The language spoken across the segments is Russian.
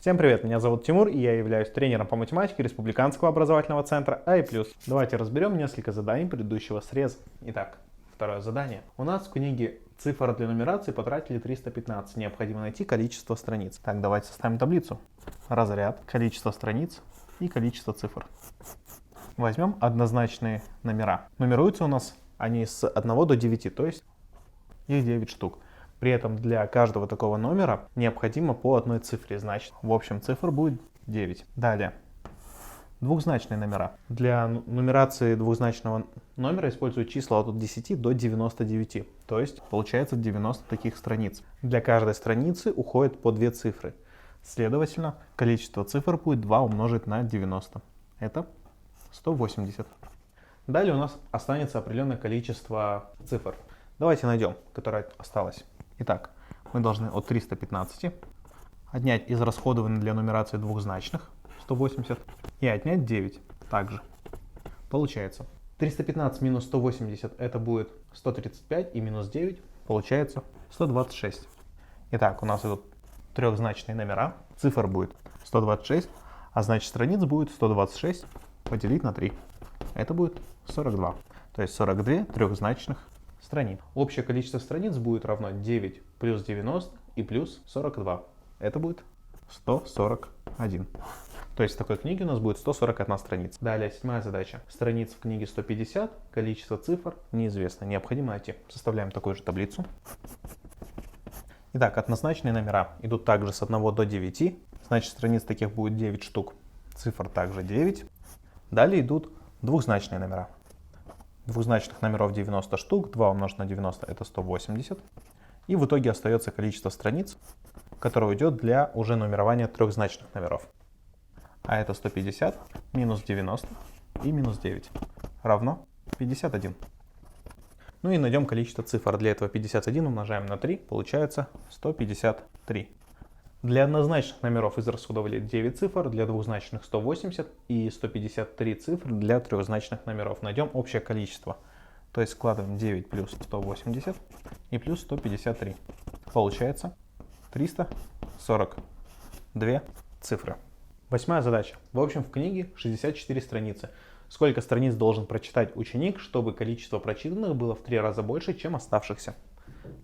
Всем привет, меня зовут Тимур, и я являюсь тренером по математике Республиканского образовательного центра АИ+. Давайте разберем несколько заданий предыдущего среза. Итак, второе задание. У нас в книге цифр для нумерации потратили 315. Необходимо найти количество страниц. Так, давайте составим таблицу. Разряд, количество страниц и количество цифр. Возьмем однозначные номера. Нумеруются у нас они с 1 до 9, то есть их 9 штук. При этом для каждого такого номера необходимо по одной цифре, значит, в общем цифр будет 9. Далее, двухзначные номера. Для нумерации двухзначного номера используют числа от 10 до 99, то есть получается 90 таких страниц. Для каждой страницы уходит по 2 цифры. Следовательно, количество цифр будет 2 умножить на 90. Это 180. Далее у нас останется определенное количество цифр. Давайте найдем, которое осталось. Итак, мы должны от 315 отнять израсходованные для нумерации двухзначных 180 и отнять 9 также. Получается 315 минус 180 это будет 135 и минус 9 получается 126. Итак, у нас идут трехзначные номера, цифр будет 126, а значит страниц будет 126 поделить на 3. Это будет 42, то есть 42 трехзначных страниц. Общее количество страниц будет равно 9 плюс 90 и плюс 42. Это будет 141. То есть в такой книге у нас будет 141 страница. Далее, седьмая задача. Страниц в книге 150, количество цифр неизвестно. Необходимо найти. Составляем такую же таблицу. Итак, однозначные номера идут также с 1 до 9. Значит, страниц таких будет 9 штук. Цифр также 9. Далее идут двухзначные номера. Двухзначных номеров 90 штук, 2 умножить на 90 это 180. И в итоге остается количество страниц, которое уйдет для уже нумерования трехзначных номеров. А это 150 минус 90 и минус 9 равно 51. Ну и найдем количество цифр. Для этого 51 умножаем на 3, получается 153. Для однозначных номеров израсходовали 9 цифр, для двухзначных 180 и 153 цифр для трехзначных номеров. Найдем общее количество. То есть складываем 9 плюс 180 и плюс 153. Получается 342 цифры. Восьмая задача. В общем, в книге 64 страницы. Сколько страниц должен прочитать ученик, чтобы количество прочитанных было в 3 раза больше, чем оставшихся?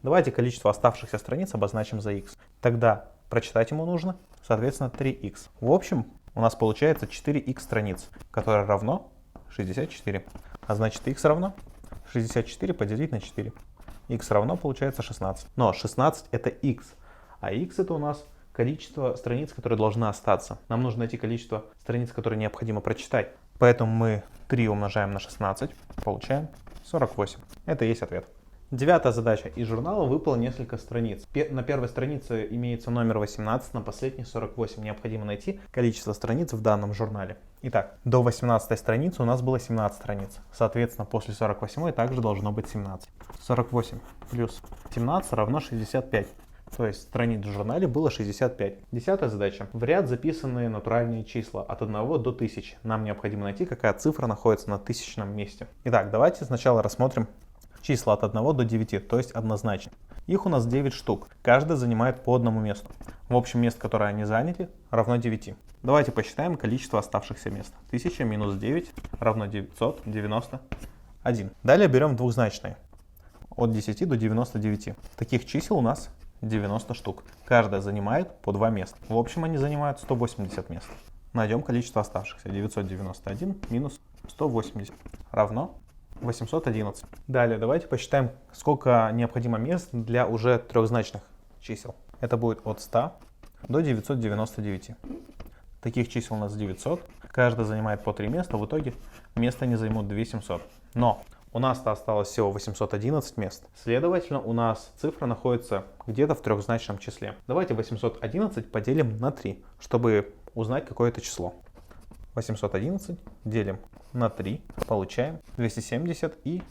Давайте количество оставшихся страниц обозначим за x. Тогда прочитать ему нужно, соответственно, 3х. В общем, у нас получается 4х страниц, которое равно 64. А значит, х равно 64 поделить на 4. Х равно получается 16. Но 16 это х, а х это у нас количество страниц, которые должны остаться. Нам нужно найти количество страниц, которые необходимо прочитать. Поэтому мы 3 умножаем на 16, получаем 48. Это и есть ответ. Девятая задача. Из журнала выпало несколько страниц. На первой странице имеется номер 18, на последней 48. Необходимо найти количество страниц в данном журнале. Итак, до 18 страницы у нас было 17 страниц. Соответственно, после 48 также должно быть 17. 48 плюс 17 равно 65. То есть страниц в журнале было 65. Десятая задача. В ряд записаны натуральные числа от 1 до 1000. Нам необходимо найти, какая цифра находится на тысячном месте. Итак, давайте сначала рассмотрим числа от 1 до 9, то есть однозначно. Их у нас 9 штук, каждая занимает по одному месту. В общем, мест, которые они заняли, равно 9. Давайте посчитаем количество оставшихся мест. 1000 минус 9 равно 991. Далее берем двухзначные. От 10 до 99. Таких чисел у нас 90 штук. Каждая занимает по 2 места. В общем, они занимают 180 мест. Найдем количество оставшихся. 991 минус 180 равно 811. Далее давайте посчитаем, сколько необходимо мест для уже трехзначных чисел. Это будет от 100 до 999. Таких чисел у нас 900. Каждая занимает по 3 места. В итоге места не займут 2700. Но у нас-то осталось всего 811 мест. Следовательно, у нас цифра находится где-то в трехзначном числе. Давайте 811 поделим на 3, чтобы узнать какое-то число. 811 делим на 3, получаем 270 и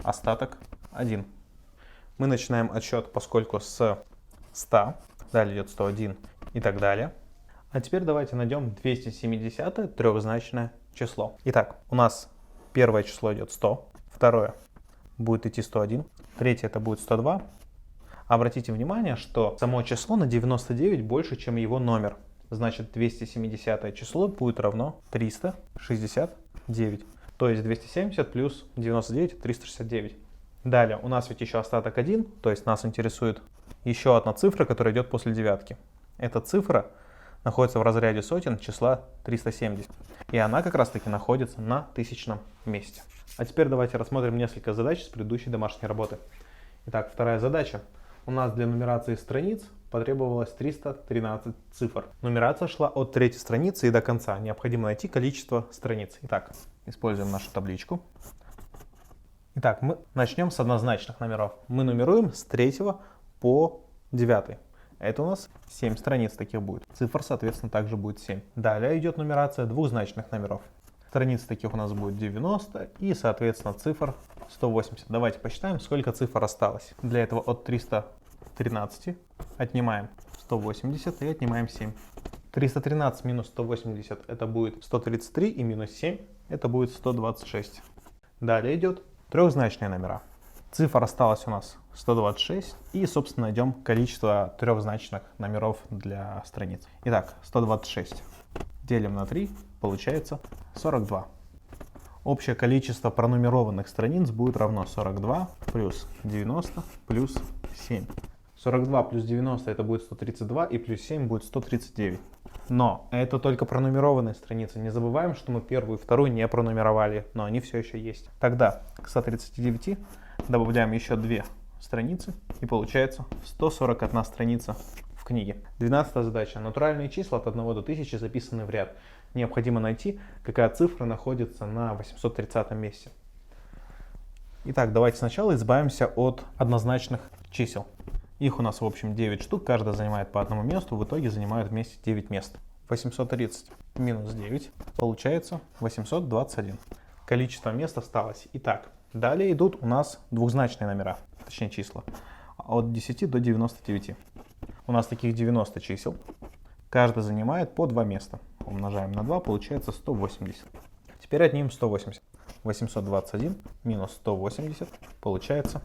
остаток 1. Мы начинаем отсчет, поскольку с 100, далее идет 101 и так далее. А теперь давайте найдем 270 трехзначное число. Итак, у нас первое число идет 100, второе будет идти 101, третье это будет 102. Обратите внимание, что само число на 99 больше, чем его номер. значит 270 число будет равно 369. То есть 270 плюс 99 – 369. Далее у нас ведь еще остаток 1, то есть нас интересует еще одна цифра, которая идет после девятки. Эта цифра находится в разряде сотен числа 370. И она как раз таки находится на тысячном месте. А теперь давайте рассмотрим несколько задач с предыдущей домашней работы. Итак, вторая задача. У нас для нумерации страниц потребовалось 313 цифр. Нумерация шла от третьей страницы и до конца. Необходимо найти количество страниц. Итак, используем нашу табличку. Итак, мы начнем с однозначных номеров. Мы нумеруем с 3 по 9. Это у нас 7 страниц таких будет. Цифр, соответственно, также будет 7. Далее идет нумерация двухзначных номеров. Страниц таких у нас будет 90 и, соответственно, цифр 180. Давайте посчитаем, сколько цифр осталось. Для этого от 313 отнимаем 180 и отнимаем 7. 313 минус 180 это будет 133 и минус 7 это будет 126. Далее идет трехзначные номера. Цифр осталось у нас 126 и, собственно, найдем количество трехзначных номеров для страниц. Итак, 126 делим на 3, получается 42. Общее количество пронумерованных страниц будет равно 42 плюс 90 плюс 7. 42 плюс 90 это будет 132 и плюс 7 будет 139. Но это только пронумерованные страницы. Не забываем, что мы первую и вторую не пронумеровали, но они все еще есть. Тогда к 139 добавляем еще 2 страницы и получается 141 страница в книге. 12 задача. Натуральные числа от 1 до 1000 записаны в ряд. Необходимо найти, какая цифра находится на 830 месте. Итак, давайте сначала избавимся от однозначных чисел. Их у нас в общем 9 штук, каждая занимает по одному месту, в итоге занимают вместе 9 мест. 830 минус 9 получается 821. Количество мест осталось. Итак, далее идут у нас двухзначные номера, точнее числа, от 10 до 99. У нас таких 90 чисел, каждый занимает по 2 места. Умножаем на 2, получается 180. Теперь отнимем 180. 821 минус 180 получается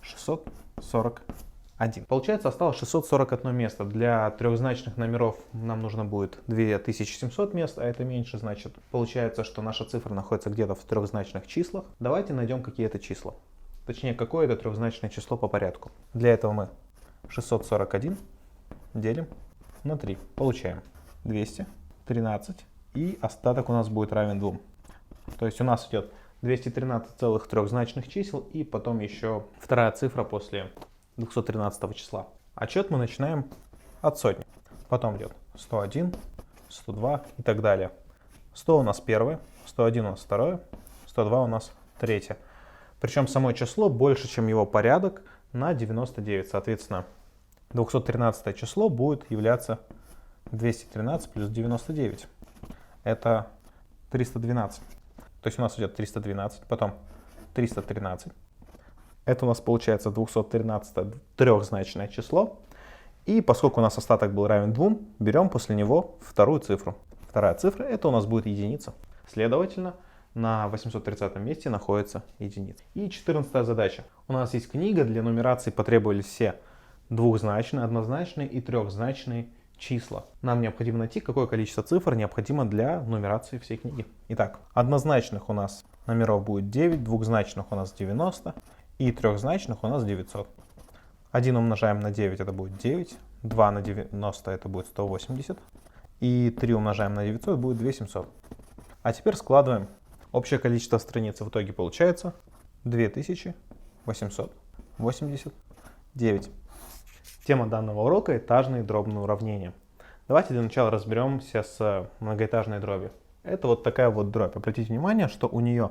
641. Получается, осталось 641 место. Для трехзначных номеров нам нужно будет 2700 мест, а это меньше, значит, получается, что наша цифра находится где-то в трехзначных числах. Давайте найдем какие-то числа. Точнее, какое это трехзначное число по порядку. Для этого мы 641 делим на 3. Получаем 213 и остаток у нас будет равен 2. То есть у нас идет 213 целых трехзначных чисел и потом еще вторая цифра после 213 числа. Отсчет мы начинаем от сотни. Потом идет 101, 102 и так далее. 100 у нас первое, 101 у нас второе, 102 у нас третье. Причем само число больше, чем его порядок на 99. Соответственно, 213 число будет являться 213 плюс 99. Это 312. То есть у нас идет 312, потом 313. Это у нас получается 213 трехзначное число. И поскольку у нас остаток был равен 2, берем после него вторую цифру. Вторая цифра это у нас будет единица. Следовательно, на 830 месте находится единица. И 14 задача. У нас есть книга, для нумерации потребовались все двухзначные, однозначные и трехзначные числа. Нам необходимо найти, какое количество цифр необходимо для нумерации всей книги. Итак, однозначных у нас номеров будет 9, двухзначных у нас 90 и трехзначных у нас 900. 1 умножаем на 9, это будет 9, 2 на 90 это будет 180 и 3 умножаем на 900 будет 2700. А теперь складываем. Общее количество страниц в итоге получается 2889. Тема данного урока – этажные дробные уравнения. Давайте для начала разберемся с многоэтажной дробью. Это вот такая вот дробь. Обратите внимание, что у нее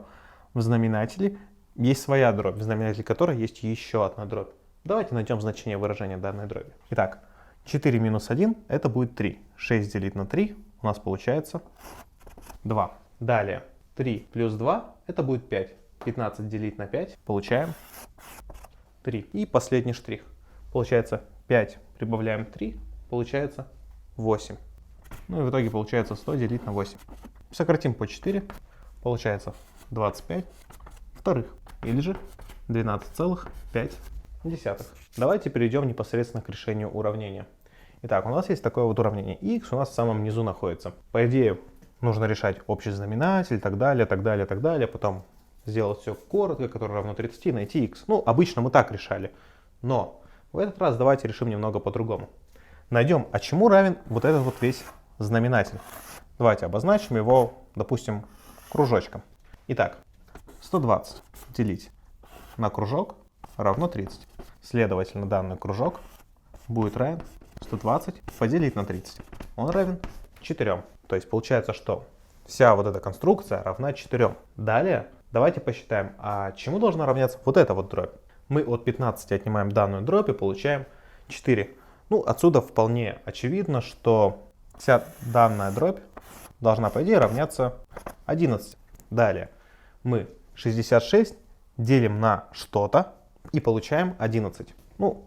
в знаменателе есть своя дробь, в знаменателе которой есть еще одна дробь. Давайте найдем значение выражения данной дроби. Итак, 4 минус 1 это будет 3. 6 делить на 3 у нас получается 2. Далее 3 плюс 2 это будет 5. 15 делить на 5 получаем 3. И последний штрих. Получается 5 прибавляем 3, получается 8. Ну и в итоге получается 100 делить на 8. Сократим по 4, получается 25 вторых, или же 12,5. Давайте перейдем непосредственно к решению уравнения. Итак, у нас есть такое вот уравнение. X у нас в самом низу находится. По идее, нужно решать общий знаменатель, и так далее, так далее, так далее. Потом сделать все коротко, которое равно 30, и найти x. Ну, обычно мы так решали. Но в этот раз давайте решим немного по-другому. Найдем, а чему равен вот этот вот весь знаменатель. Давайте обозначим его, допустим, кружочком. Итак, 120 делить на кружок равно 30. Следовательно, данный кружок будет равен 120 поделить на 30. Он равен 4. То есть получается, что вся вот эта конструкция равна 4. Далее давайте посчитаем, а чему должна равняться вот эта вот дробь. Мы от 15 отнимаем данную дробь и получаем 4. Ну, отсюда вполне очевидно, что вся данная дробь должна, по идее, равняться 11. Далее мы 66 делим на что-то и получаем 11. Ну,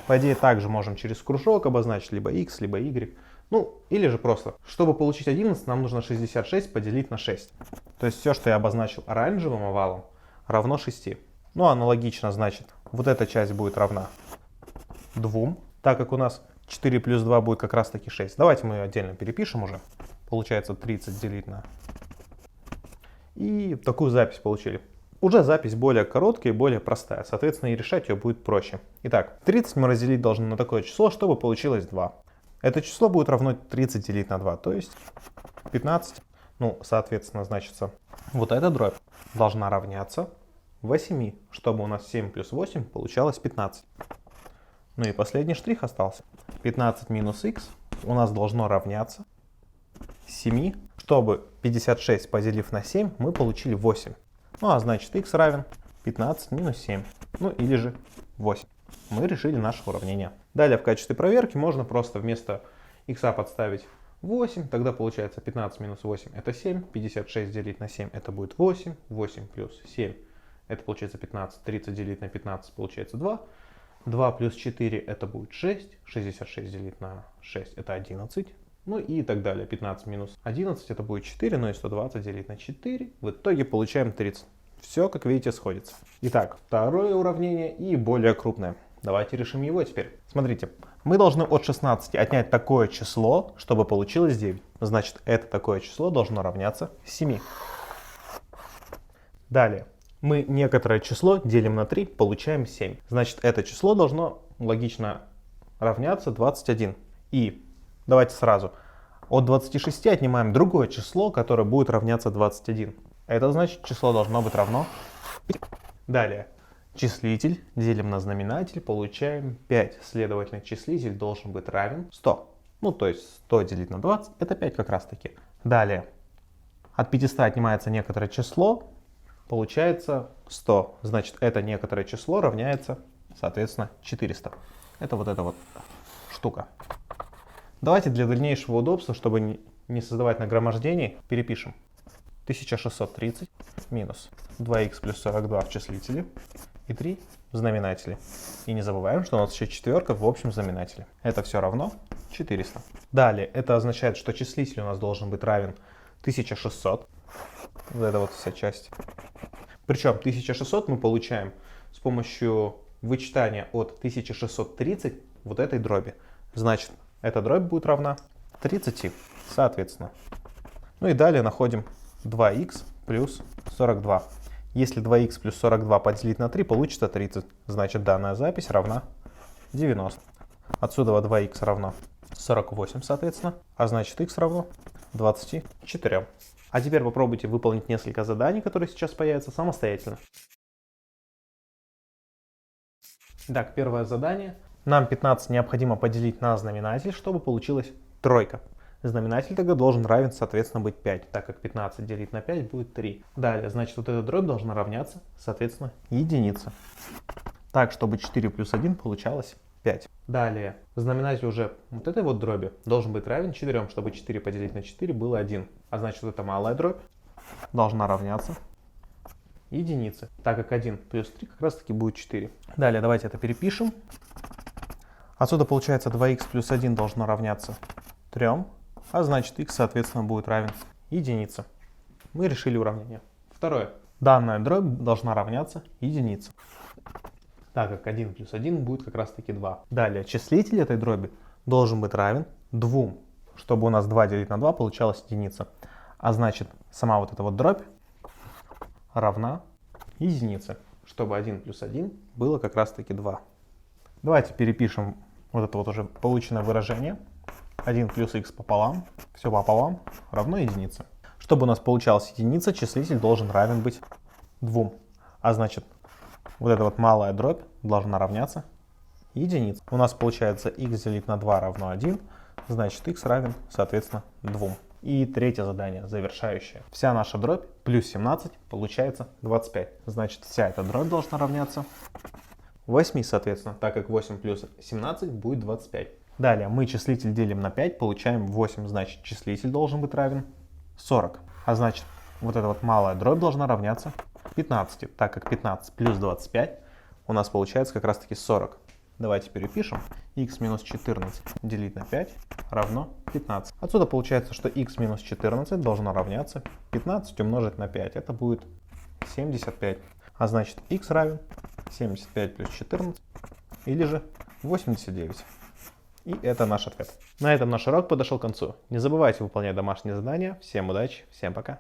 по идее, также можем через кружок обозначить либо x, либо y. Ну, или же просто, чтобы получить 11, нам нужно 66 поделить на 6. То есть все, что я обозначил оранжевым овалом, равно 6. Ну, аналогично, значит, вот эта часть будет равна 2, так как у нас 4 плюс 2 будет как раз таки 6. Давайте мы ее отдельно перепишем уже. Получается 30 делить на... И такую запись получили. Уже запись более короткая и более простая, соответственно, и решать ее будет проще. Итак, 30 мы разделить должны на такое число, чтобы получилось 2. Это число будет равно 30 делить на 2, то есть 15. Ну, соответственно, значится, вот эта дробь должна равняться 8, чтобы у нас 7 плюс 8 получалось 15. Ну и последний штрих остался. 15 минус х у нас должно равняться 7, чтобы 56 поделив на 7 мы получили 8. Ну а значит х равен 15 минус 7, ну или же 8. Мы решили наше уравнение. Далее в качестве проверки можно просто вместо х подставить 8, тогда получается 15 минус 8 это 7, 56 делить на 7 это будет 8, 8 плюс 7 это получается 15, 30 делить на 15 получается 2, 2 плюс 4 это будет 6, 66 делить на 6 это 11, ну и так далее. 15 минус 11 это будет 4, ну и 120 делить на 4, в итоге получаем 30. Все, как видите, сходится. Итак, второе уравнение и более крупное. Давайте решим его теперь. Смотрите, мы должны от 16 отнять такое число, чтобы получилось 9. Значит, это такое число должно равняться 7. Далее, мы некоторое число делим на 3, получаем 7. Значит, это число должно логично равняться 21. И давайте сразу. От 26 отнимаем другое число, которое будет равняться 21. Это значит, число должно быть равно 5. Далее. Числитель делим на знаменатель, получаем 5. Следовательно, числитель должен быть равен 100. Ну, то есть 100 делить на 20, это 5 как раз таки. Далее. От 500 отнимается некоторое число, получается 100. Значит, это некоторое число равняется, соответственно, 400. Это вот эта вот штука. Давайте для дальнейшего удобства, чтобы не создавать нагромождений, перепишем. 1630 минус 2х плюс 42 в числителе и 3 в знаменателе. И не забываем, что у нас еще четверка в общем знаменателе. Это все равно 400. Далее, это означает, что числитель у нас должен быть равен 1600. Вот это вот вся часть. Причем 1600 мы получаем с помощью вычитания от 1630 вот этой дроби. Значит, эта дробь будет равна 30, соответственно. Ну и далее находим 2х плюс 42. Если 2х плюс 42 поделить на 3, получится 30. Значит, данная запись равна 90. Отсюда 2х равно 48, соответственно. А значит, х равно 24. А теперь попробуйте выполнить несколько заданий, которые сейчас появятся, самостоятельно. Итак, первое задание. Нам 15 необходимо поделить на знаменатель, чтобы получилась тройка. Знаменатель тогда должен равен, соответственно, быть 5, так как 15 делить на 5 будет 3. Далее, значит, вот эта дробь должна равняться, соответственно, единице. Так, чтобы 4 плюс 1 получалось 5. Далее, знаменатель уже вот этой вот дроби должен быть равен 4, чтобы 4 поделить на 4 было 1. А значит, вот эта малая дробь должна равняться единице, так как 1 плюс 3 как раз таки будет 4. Далее, давайте это перепишем. Отсюда получается 2х плюс 1 должно равняться 3, а значит х, соответственно, будет равен единице. Мы решили уравнение. Второе. Данная дробь должна равняться единице, так как 1 плюс 1 будет как раз таки 2. Далее, числитель этой дроби должен быть равен 2, чтобы у нас 2 делить на 2 получалась единица. А значит, сама вот эта вот дробь равна единице, чтобы 1 плюс 1 было как раз таки 2. Давайте перепишем вот это вот уже полученное выражение. 1 плюс х пополам, все пополам, равно единице. Чтобы у нас получалась единица, числитель должен равен быть 2. А значит, вот эта вот малая дробь должна равняться единице. У нас получается х делить на 2 равно 1, значит х равен, соответственно, 2. И третье задание, завершающее. Вся наша дробь плюс 17 получается 25. Значит, вся эта дробь должна равняться 8, соответственно, так как 8 плюс 17 будет 25. Далее мы числитель делим на 5, получаем 8, значит числитель должен быть равен 40. А значит, вот эта вот малая дробь должна равняться 15, так как 15 плюс 25 у нас получается как раз таки 40. Давайте перепишем. Х минус 14 делить на 5 равно 15. Отсюда получается, что х минус 14 должно равняться 15 умножить на 5. Это будет 75. А значит, х равен 75 плюс 14, или же 89. И это наш ответ. На этом наш урок подошел к концу. Не забывайте выполнять домашние задания. Всем удачи, всем пока.